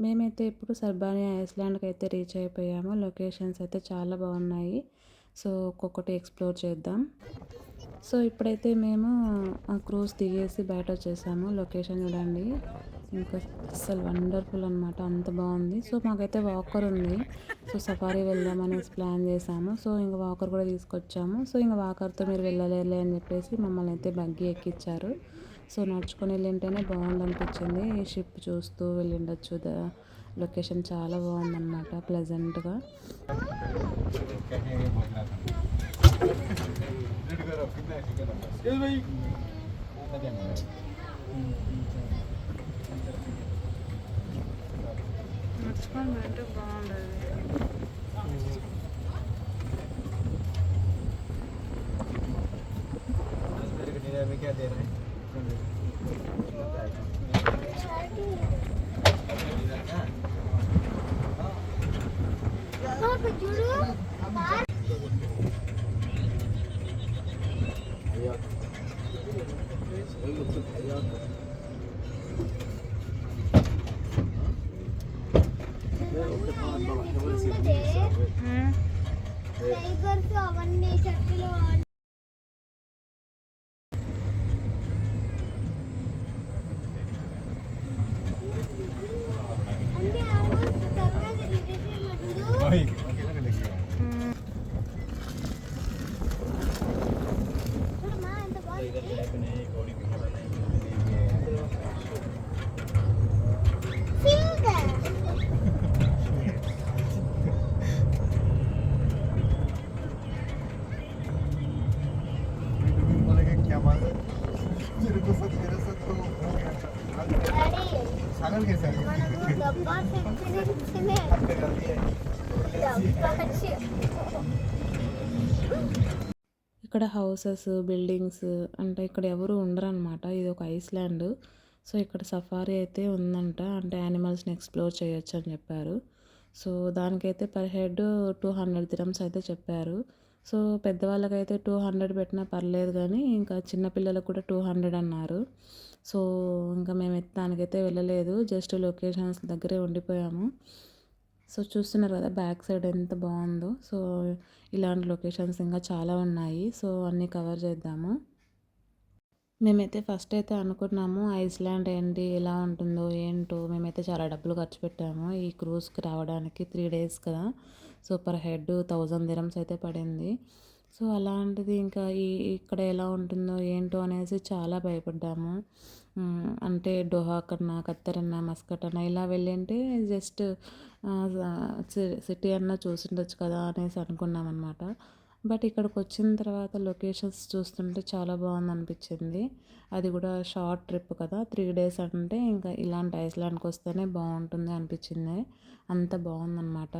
మేమైతే ఇప్పుడు సర్బానియా ఐస్లాండ్కి అయితే రీచ్ అయిపోయాము. లొకేషన్స్ అయితే చాలా బాగున్నాయి. సో ఒక్కొక్కటి ఎక్స్ప్లోర్ చేద్దాం. సో ఇప్పుడైతే మేము క్రూజ్ దిగేసి బయట వచ్చేసాము. లొకేషన్ చూడండి, ఇంకా అస్సలు వండర్ఫుల్ అనమాట, అంత బాగుంది. సో మాకైతే వాకర్ ఉంది. సో సఫారీ వెళ్దాం అనేసి ప్లాన్ చేసాము. సో ఇంకా వాకర్ కూడా తీసుకొచ్చాము. సో ఇంకా వాకర్తో మీరు వెళ్ళలేరులే అని చెప్పేసి మమ్మల్ని అయితే బగ్గి ఎక్కించారు. సో నడుచుకొని వెళ్ళింటేనే బాగుందనిపించింది. ఈ షిప్ చూస్తూ వెళ్ళిండొచ్చు. లొకేషన్ చాలా బాగుందన్నమాట, ప్లెజెంట్గా. నడుచుకొని వెళ్తే బాగుండదు. क्या दे रहे हैं ఇక్కడ హౌసెస్, బిల్డింగ్స్ అంటే ఇక్కడ ఎవరు ఉండరు అనమాట. ఇది ఒక ఐస్లాండ్. సో ఇక్కడ సఫారీ అయితే ఉందంట, అంటే యానిమల్స్ని ఎక్స్ప్లోర్ చేయొచ్చు అని చెప్పారు. సో దానికైతే పర్ హెడ్ 200 dirhams అయితే చెప్పారు. సో పెద్దవాళ్ళకైతే 200 పెట్టినా పర్లేదు, కానీ ఇంకా చిన్నపిల్లలకు కూడా 200 అన్నారు. సో ఇంకా మేమైతే దానికైతే వెళ్ళలేదు, జస్ట్ లొకేషన్స్ దగ్గరే ఉండిపోయాము. సో చూస్తున్నారు కదా బ్యాక్ సైడ్ ఎంత బాగుందో. సో ఇలాంటి లొకేషన్స్ ఇంకా చాలా ఉన్నాయి. సో అన్నీ కవర్ చేద్దాము. మేమైతే ఫస్ట్ అయితే అనుకున్నాము ఐస్లాండ్ ఏంటి ఎలా ఉంటుందో ఏంటో. మేమైతే చాలా డబ్బులు ఖర్చు పెట్టాము ఈ క్రూజ్కి రావడానికి. 3 days కదా. సో పర్ హెడ్ 1000 dirhams అయితే పడింది. సో అలాంటిది ఇంకా ఇక్కడ ఎలా ఉంటుందో ఏంటో అనేసి చాలా భయపడ్డాము. అంటే డోహా కన్నా, ఖత్తర్ అన్నా, మస్కట్ అన్నా ఇలా వెళ్ళింటే జస్ట్ సిటీ అన్నా చూసిండొచ్చు కదా అనేసి అనుకున్నాం అనమాట. బట్ ఇక్కడికి వచ్చిన తర్వాత లొకేషన్స్ చూస్తుంటే చాలా బాగుంది అనిపించింది. అది కూడా షార్ట్ ట్రిప్ కదా, 3 days అంటే ఇంకా ఇలాంటి ఐస్లాండ్కి వస్తేనే బాగుంటుంది అనిపించింది. అంత బాగుందన్నమాట.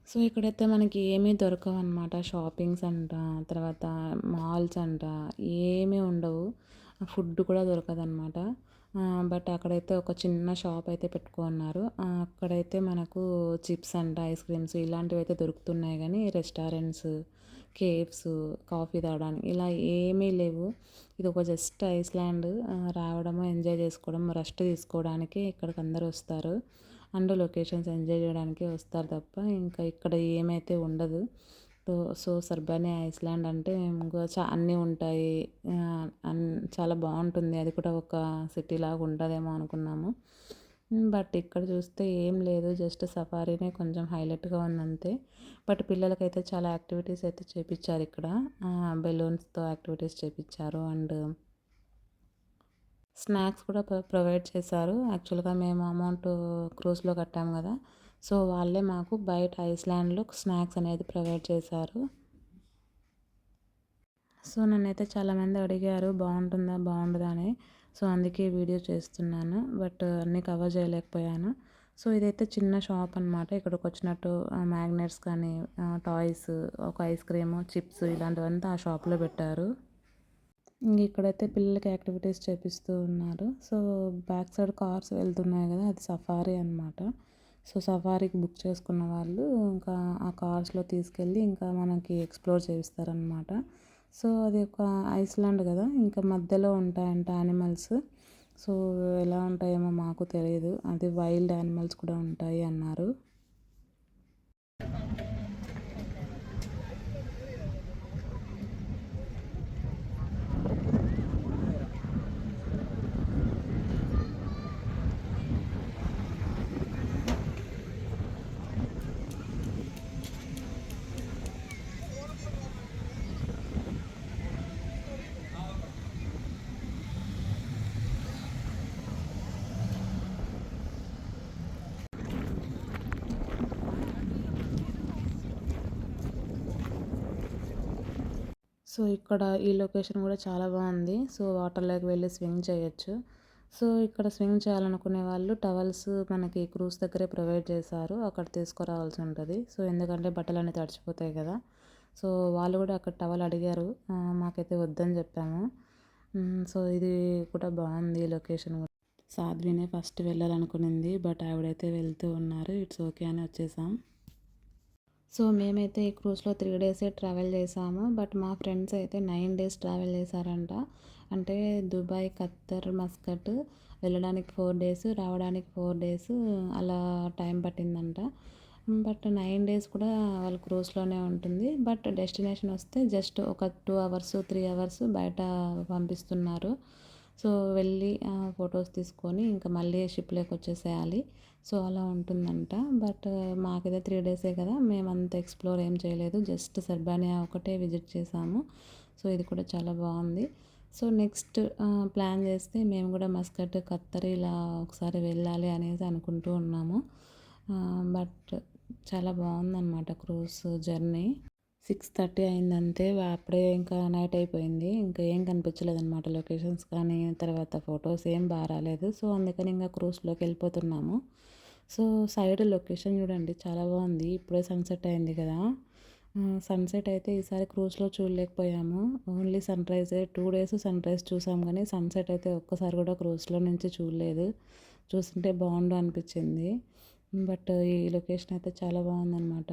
సో ఇక్కడైతే మనకి ఏమీ దొరకవు అనమాట. షాపింగ్స్ అంట, తర్వాత మాల్స్ అంట ఏమీ ఉండవు. ఫుడ్ కూడా దొరకదనమాట. బట్ అక్కడైతే ఒక చిన్న షాప్ అయితే పెట్టుకున్నారు. అక్కడైతే మనకు చిప్స్ అంట, ఐస్ క్రీమ్స్ ఇలాంటివి అయితే దొరుకుతున్నాయి, కానీ రెస్టారెంట్స్, కేఫ్స్, కాఫీ తాగడానికి ఇలా ఏమీ లేవు. ఇది ఒక జస్ట్ ఐస్లాండ్. రావడము, ఎంజాయ్ చేసుకోవడం, రెస్ట్ తీసుకోవడానికి ఇక్కడికి అందరూ వస్తారు. అండ్ లొకేషన్స్ ఎంజాయ్ చేయడానికే వస్తారు తప్ప ఇంకా ఇక్కడ ఏమైతే ఉండదు. సో సర్బానియా ఐస్లాండ్ అంటే ఇంకా అన్నీ ఉంటాయి, చాలా బాగుంటుంది. అది కూడా ఒక సిటీ లాగా ఉంటుందేమో అనుకున్నాము. బట్ ఇక్కడ చూస్తే ఏం లేదు, జస్ట్ సఫారీనే కొంచెం హైలైట్గా ఉందంతే. బట్ పిల్లలకైతే చాలా యాక్టివిటీస్ అయితే చేపించారు ఇక్కడ. బెలూన్స్తో యాక్టివిటీస్ చేపించారు అండ్ స్నాక్స్ కూడా ప్రొవైడ్ చేశారు. యాక్చువల్గా మేము అమౌంట్ క్రూజ్లో కట్టాము కదా, సో వాళ్ళే మాకు బయట ఐస్లాండ్లో స్నాక్స్ అనేది ప్రొవైడ్ చేశారు. సో నన్నైతే చాలామంది అడిగారు బాగుంటుందా బాగుండదా అని. సో అందుకే వీడియో చేస్తున్నాను, బట్ అన్నీ కవర్ చేయలేకపోయాను. సో ఇదైతే చిన్న షాప్ అనమాట. ఇక్కడికి వచ్చినట్టు మ్యాగ్నెట్స్ కానీ, టాయ్స్, ఒక ఐస్ క్రీము, చిప్స్ ఇలాంటివంతా ఆ షాప్లో పెట్టారు. ఇంక ఇక్కడైతే పిల్లలకి యాక్టివిటీస్ చేపిస్తూ ఉన్నారు. సో బ్యాక్ సైడ్ కార్స్ వెళ్తున్నాయి కదా, అది సఫారీ అనమాట. సో సఫారీకి బుక్ చేసుకున్న వాళ్ళు ఇంకా ఆ కార్స్లో తీసుకెళ్ళి ఇంకా మనకి ఎక్స్ప్లోర్ చేయిస్తారనమాట. సో అది ఒక ఐస్లాండ్ కదా, ఇంకా మధ్యలో ఉంటాయంట యానిమల్స్. సో ఎలా ఉంటాయేమో మాకు తెలియదు. అది వైల్డ్ యానిమల్స్ కూడా ఉంటాయి అన్నారు. సో ఇక్కడ ఈ లొకేషన్ కూడా చాలా బాగుంది. సో వాటర్లోకి వెళ్ళి స్విమ్ చేయొచ్చు. సో ఇక్కడ స్విమ్ చేయాలనుకునే వాళ్ళు టవల్స్ మనకి క్రూజ్ దగ్గరే ప్రొవైడ్ చేశారు. అక్కడ తీసుకురావాల్సి ఉంటుంది. సో ఎందుకంటే బట్టలన్నీ తడిచిపోతాయి కదా. సో వాళ్ళు కూడా అక్కడ టవల్ అడిగారు. మాకైతే వద్దని చెప్పాము. సో ఇది కూడా బాగుంది లొకేషన్ కూడా. సాధ్వినే ఫస్ట్ వెళ్ళాలనుకునింది, బట్ ఆవిడైతే వెళ్తూ ఉన్నారు. ఇట్స్ ఓకే అని వచ్చేసాం. సో మేమైతే ఈ క్రూజ్లో 3 డేసే ట్రావెల్ చేసాము. బట్ మా ఫ్రెండ్స్ అయితే 9 డేస్ ట్రావెల్ చేశారంట. అంటే దుబాయ్, ఖత్తర్, మస్కట్ వెళ్ళడానికి 4 డేస్, రావడానికి 4 డేస్ అలా టైం పట్టిందంట. బట్ 9 డేస్ కూడా వాళ్ళ క్రూజ్లోనే ఉంటుంది. బట్ డెస్టినేషన్ వస్తే జస్ట్ ఒక 2 అవర్స్ 3 అవర్స్ బయట పంపిస్తున్నారు. సో వెళ్ళి ఫొటోస్ తీసుకొని ఇంకా మళ్ళీ షిప్లోకి వచ్చేసేయాలి. సో అలా ఉంటుందంట. బట్ మాకైతే 3 డేసే కదా, మేమంత ఎక్స్ప్లోర్ ఏం చేయలేదు. జస్ట్ సెర్బానియా ఒకటే విజిట్ చేసాము. సో ఇది కూడా చాలా బాగుంది. సో నెక్స్ట్ ప్లాన్ చేస్తే మేము కూడా మస్కట్, ఖత్తర్ ఇలా ఒకసారి వెళ్ళాలి అనేసి అనుకుంటూ ఉన్నాము. బట్ చాలా బాగుందన్నమాట క్రూజ్ జర్నీ. 6:30 అయిందంతే. అప్పుడే ఇంకా నైట్ అయిపోయింది. ఇంకా ఏం కనిపించలేదన్నమాట లొకేషన్స్ కానీ, తర్వాత ఫొటోస్ ఏం బాగా రాలేదు. సో అందుకని ఇంకా క్రూజ్లోకి వెళ్ళిపోతున్నాము. సో సైడ్ లొకేషన్ చూడండి చాలా బాగుంది. ఇప్పుడే సన్సెట్ అయింది కదా. సన్సెట్ అయితే ఈసారి క్రూజ్లో చూడలేకపోయాము. ఓన్లీ సన్ రైజే 2 డేస్ సన్ రైజ్ చూసాం కానీ సన్సెట్ అయితే ఒక్కసారి కూడా క్రూజ్లో నుంచి చూడలేదు. చూస్తుంటే బాగుండు అనిపించింది. బట్ ఈ లొకేషన్ అయితే చాలా బాగుందన్నమాట.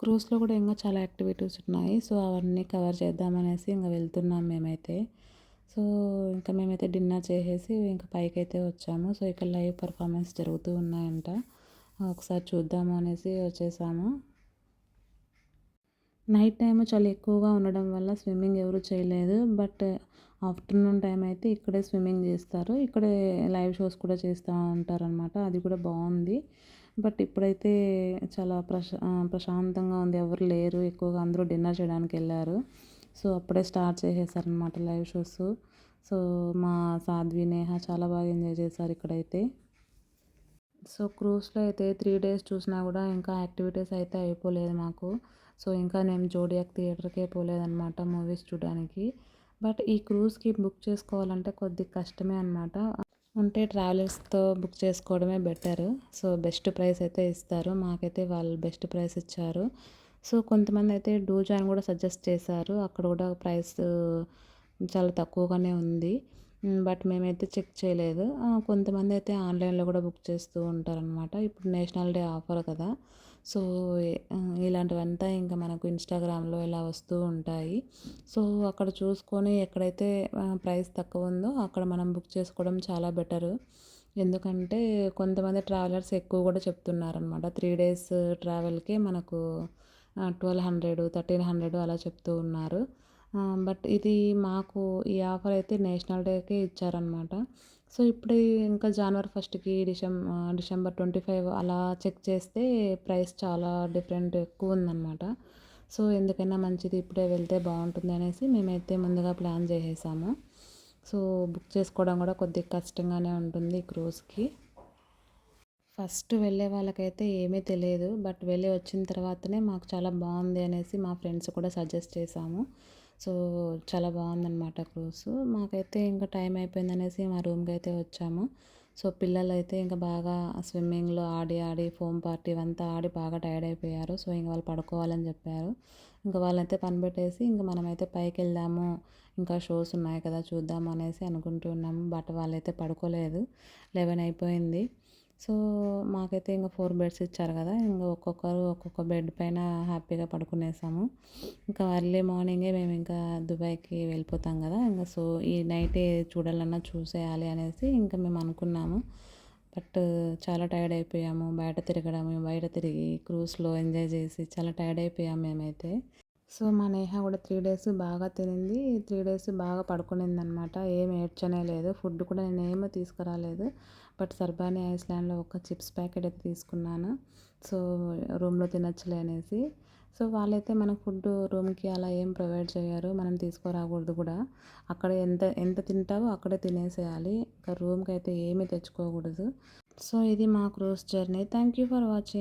క్రూజ్లో కూడా ఇంకా చాలా యాక్టివిటీస్ ఉన్నాయి. సో అవన్నీ కవర్ చేద్దామనేసి ఇంకా వెళ్తున్నాం మేమైతే. సో ఇంకా మేమైతే డిన్నర్ చేసేసి ఇంకా పైకైతే వచ్చాము. సో ఇక్కడ లైవ్ పర్ఫార్మెన్స్ జరుగుతూ ఉన్నాయంట. ఒకసారి చూద్దాము అనేసి వచ్చేసాము. నైట్ టైం చాలా ఎక్కువగా ఉండడం వల్ల స్విమ్మింగ్ ఎవరు చేయలేదు. బట్ ఆఫ్టర్నూన్ టైం అయితే ఇక్కడే స్విమ్మింగ్ చేస్తారు. ఇక్కడే లైవ్ షోస్ కూడా చేస్తూ ఉంటారనమాట. అది కూడా బాగుంది. బట్ ఇప్పుడైతే చాలా ప్రశాంతంగా ఉంది. ఎవరు లేరు ఎక్కువగా, అందరూ డిన్నర్ చేయడానికి వెళ్ళారు. సో అప్పుడే స్టార్ట్ చేసేసారనమాట లైవ్ షోస్. సో మా సాధ్వి, నేహ చాలా బాగా ఎంజాయ్ చేశారు ఇక్కడైతే. సో క్రూజ్లో అయితే 3 డేస్ చూసినా కూడా ఇంకా యాక్టివిటీస్ అయితే అయిపోలేదు మాకు. సో ఇంకా నేను జోడియాక్ థియేటర్కే పోలేదన్నమాట మూవీస్ చూడడానికి. బట్ ఈ క్రూజ్కి బుక్ చేసుకోవాలంటే కొద్దిగా కష్టమే అనమాట. ఉంటే ట్రావెలర్స్తో బుక్ చేసుకోవడమే బెటర్. సో బెస్ట్ ప్రైస్ అయితే ఇస్తారు. మాకైతే వాళ్ళు బెస్ట్ ప్రైస్ ఇచ్చారు. సో కొంతమంది అయితే డూజాన్ కూడా సజెస్ట్ చేశారు. అక్కడ కూడా ప్రైస్ చాలా తక్కువగానే ఉంది. బట్ మేమైతే చెక్ చేయలేదు. కొంతమంది అయితే ఆన్లైన్లో కూడా బుక్ చేస్తూ ఉంటారనమాట. ఇప్పుడు నేషనల్ డే ఆఫర్ కదా. సో ఇలాంటివంతా ఇంకా మనకు ఇన్స్టాగ్రామ్లో ఇలా వస్తూ ఉంటాయి. సో అక్కడ చూసుకొని ఎక్కడైతే ప్రైస్ తక్కువ ఉందో అక్కడ మనం బుక్ చేసుకోవడం చాలా బెటరు. ఎందుకంటే కొంతమంది ట్రావెలర్స్ ఎక్కువ కూడా చెప్తున్నారనమాట. 3 డేస్ ట్రావెల్కే మనకు 1200, 1300 అలా చెప్తూ ఉన్నారు. బట్ ఇది మాకు ఈ ఆఫర్ అయితే నేషనల్ డేకే ఇచ్చారనమాట. సో ఇప్పుడు ఇంకా జనవరి 1కి డిసెంబర్ 25 అలా చెక్ చేస్తే ప్రైస్ చాలా డిఫరెంట్ ఎక్కువ ఉందన్నమాట. సో ఎందుకైనా మంచిది ఇప్పుడే వెళ్తే బాగుంటుంది అనేసి మేమైతే ముందుగా ప్లాన్ చేసేసాము. సో బుక్ చేసుకోవడం కూడా కొద్దిగా కష్టంగానే ఉంటుంది ఈ క్రూజ్కి. ఫస్ట్ వెళ్ళే వాళ్ళకైతే ఏమీ తెలియదు. బట్ వెళ్ళి వచ్చిన తర్వాతనే మాకు చాలా బాగుంది అనేసి మా ఫ్రెండ్స్ కూడా సజెస్ట్ చేసాము. సో చాలా బాగుందన్నమాట క్రూజ్. మాకైతే ఇంకా టైం అయిపోయిందనేసి మా రూమ్కి అయితే వచ్చాము. సో పిల్లలు అయితే ఇంకా బాగా స్విమ్మింగ్లో ఆడి ఆడి ఫోమ్ పార్టీ ఇవంతా ఆడి బాగా టైర్డ్ అయిపోయారు. సో ఇంక వాళ్ళు పడుకోవాలని చెప్పారు. ఇంకా వాళ్ళైతే పని పెట్టేసి ఇంకా మనమైతే పైకి వెళ్దాము, ఇంకా షోస్ ఉన్నాయి కదా చూద్దాము అనేసి అనుకుంటూ ఉన్నాము. బట్ వాళ్ళైతే పడుకోలేదు. 11 అయిపోయింది. సో మాకైతే ఇంక 4 బెడ్స్ ఇచ్చారు కదా! ఇంక ఒక్కొక్కరు ఒక్కొక్క బెడ్ పైన హ్యాపీగా పడుకునేసాము. ఇంకా ఎర్లీ మార్నింగే మేము ఇంకా దుబాయ్‌కి వెళ్ళిపోతాం కదా! ఇంక సో ఈ నైటే చూడాలన్నా చూసేయాలి అనేసి ఇంకా మేము అనుకున్నాము. బట్ చాలా టైర్డ్ అయిపోయాము. బయట తిరగడం, బయట తిరిగి క్రూజ్‌లో ఎంజాయ్ చేసి చాలా టైర్డ్ అయిపోయాము మేమైతే. సో మా నేహ కూడా 3 డేస్ బాగా తినింది. 3 డేస్ బాగా పడుకునిందనమాట. ఏమి ఏడ్చనే లేదు. ఫుడ్ కూడా నేనేమి తీసుకురాలేదు. బట్ సర్బాని ఐస్‌లాండ్‌లో ఒక చిప్స్ ప్యాకెట్ అయితే తీసుకున్నాను. సో రూమ్‌లో తినొచ్చులే అనేసి. సో వాళ్ళైతే మనకు ఫుడ్ రూమ్‌కి అలా ఏం ప్రొవైడ్ చేయరు. మనం తీసుకురాకూడదు కూడా. అక్కడ ఎంత ఎంత తింటావో అక్కడే తినేసేయాలి. ఇంకా రూమ్‌కైతే ఏమీ తెచ్చుకోకూడదు. సో ఇది మా cruise journey. Thank you for watching.